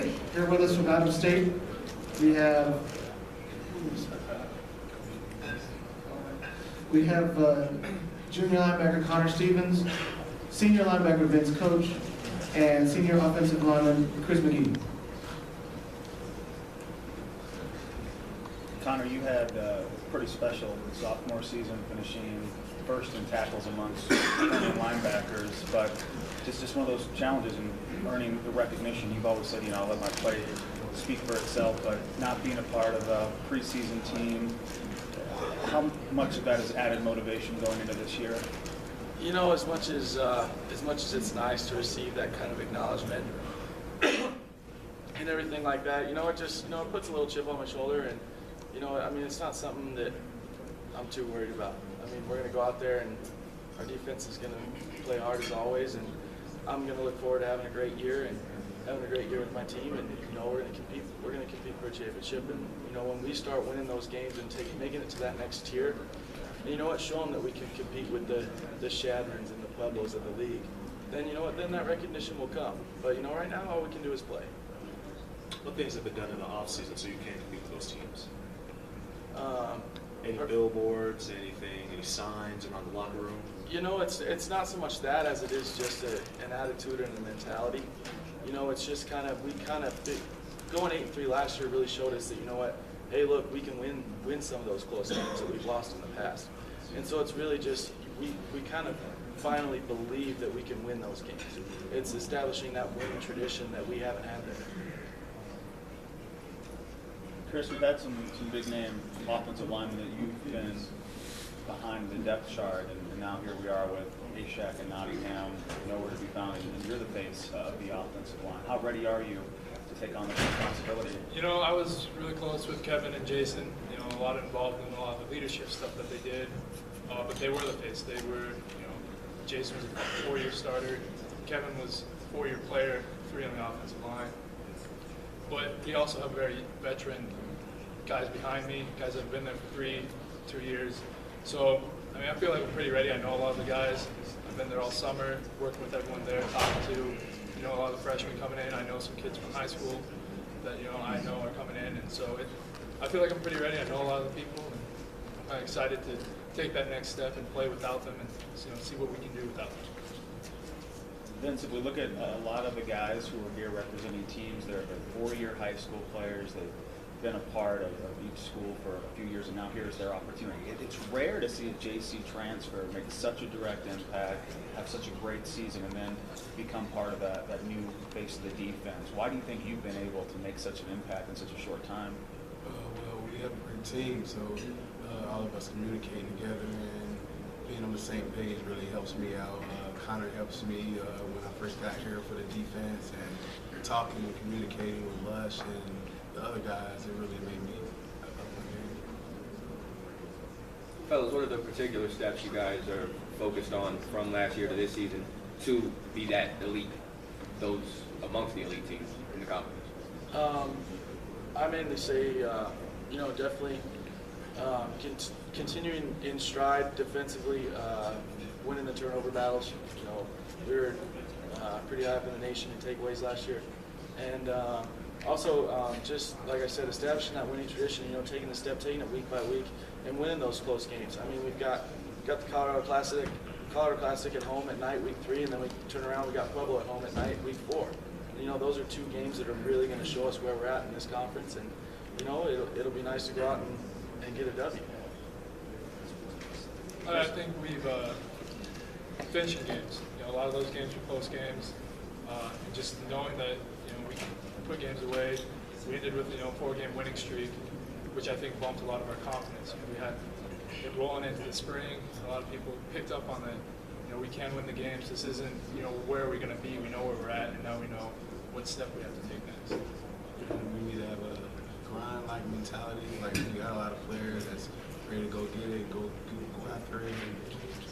Okay, here with us from out of state, we have junior linebacker Connor Stevens, senior linebacker Vince Coach, and senior offensive lineman Chris McGee. Connor, you had a pretty special sophomore season, finishing first in tackles amongst linebackers, but it's just one of those challenges in earning the recognition. You've always said, I'll let my play speak for itself, but not being a part of a preseason team, how much of that is added motivation going into this year? As much as it's nice to receive that kind of acknowledgement and everything like that, it puts a little chip on my shoulder, and it's not something that I'm too worried about. We're going to go out there and our defense is going to play hard as always, and I'm going to look forward to having a great year with my team, and we're going to compete. We're going to compete for a championship, and when we start winning those games and making it to that next tier, show them that we can compete with the Shadrons and the Pueblos of the league. Then then that recognition will come. But right now all we can do is play. What things have been done in the off season so you can compete with those teams? Any billboards, anything, any signs around the locker room? It's not so much that as it is just an attitude and a mentality. It's just going 8-3 last year really showed us that, hey, look, we can win some of those close games that we've lost in the past. And so it's really just, we kind of finally believe that we can win those games. It's establishing that winning tradition that we haven't had there. Chris, we've had some big name offensive linemen that you've been behind the depth chart, and now here we are with Ashak and Nottingham, nowhere to be found, and you're the face of the offensive line. How ready are you to take on the responsibility? I was really close with Kevin and Jason, a lot involved in a lot of the leadership stuff that they did, but they were the face. They were, Jason was a 4-year starter, Kevin was a 4-year player, 3 on the offensive line. But we also have very veteran guys behind me, guys that have been there for 2 years. So, I feel like I'm pretty ready. I know a lot of the guys. I've been there all summer, working with everyone there, talking to, a lot of the freshmen coming in. I know some kids from high school that, I know are coming in. And so I feel like I'm pretty ready. I know a lot of the people. And I'm kind of excited to take that next step and play without them and, see what we can do without them. Vince, if we look at a lot of the guys who are here representing teams, they're 4-year high school players. They've been a part of each school for a few years, and now here's their opportunity. It's rare to see a JC transfer make such a direct impact, have such a great season, and then become part of that new face of the defense. Why do you think you've been able to make such an impact in such a short time? Well, we have a great team, so all of us communicating together and being on the same page really helps me out. Connor helps me when I first got here for the defense, and talking and communicating with Lush and the other guys, it really made me up my game. Fellas, what are the particular steps you guys are focused on from last year to this season to be that elite, those amongst the elite teams in the conference? I mainly say, definitely continuing in stride defensively, winning the turnover battles. We were pretty high up in the nation in takeaways last year. And also, just like I said, establishing that winning tradition, taking it week by week, and winning those close games. We've got the Colorado Classic at home at night, week 3, and then we turn around, we got Pueblo at home at night, week 4. And, those are 2 games that are really going to show us where we're at in this conference, and it'll be nice to go out and get a W. I think we've finishing games. A lot of those games were close games, and just knowing that we can put games away. We ended with 4-game winning streak, which I think bumped a lot of our confidence. We had it rolling into the spring. A lot of people picked up on that. We can win the games. This isn't where are we going to be. We know where we're at, and now we know what step we have to take next. We need to have a grind-like mentality. Like, we got a lot of players that's ready to go get it, go after it, and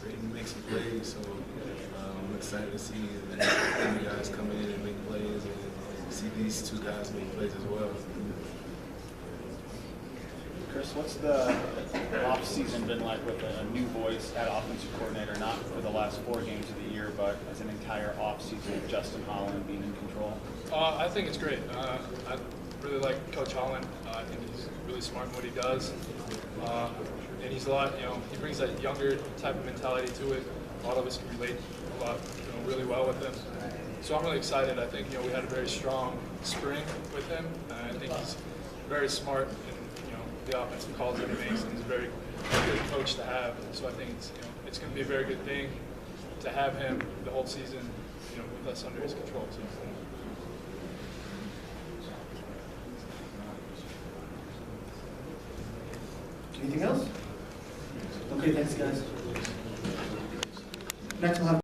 ready to make some plays. So I'm excited to see the guys come in and make plays, and see these 2 guys make plays as well. Chris, what's the off-season been like with a new voice at offensive coordinator, not for the last 4 games of the year, but as an entire off-season with Justin Holland being in control? I think it's great. I really like Coach Holland. I think he's really smart in what he does. And he's a lot, he brings that younger type of mentality to it. A lot of us can relate a lot, really well with him. So I'm really excited. I think, we had a very strong spring with him. And I think he's very smart in, the offensive calls that he makes, and he's a very good coach to have. So I think it's going to be a very good thing to have him the whole season, with us under his control. So. Anything else? Okay, thanks, guys. Next, we'll have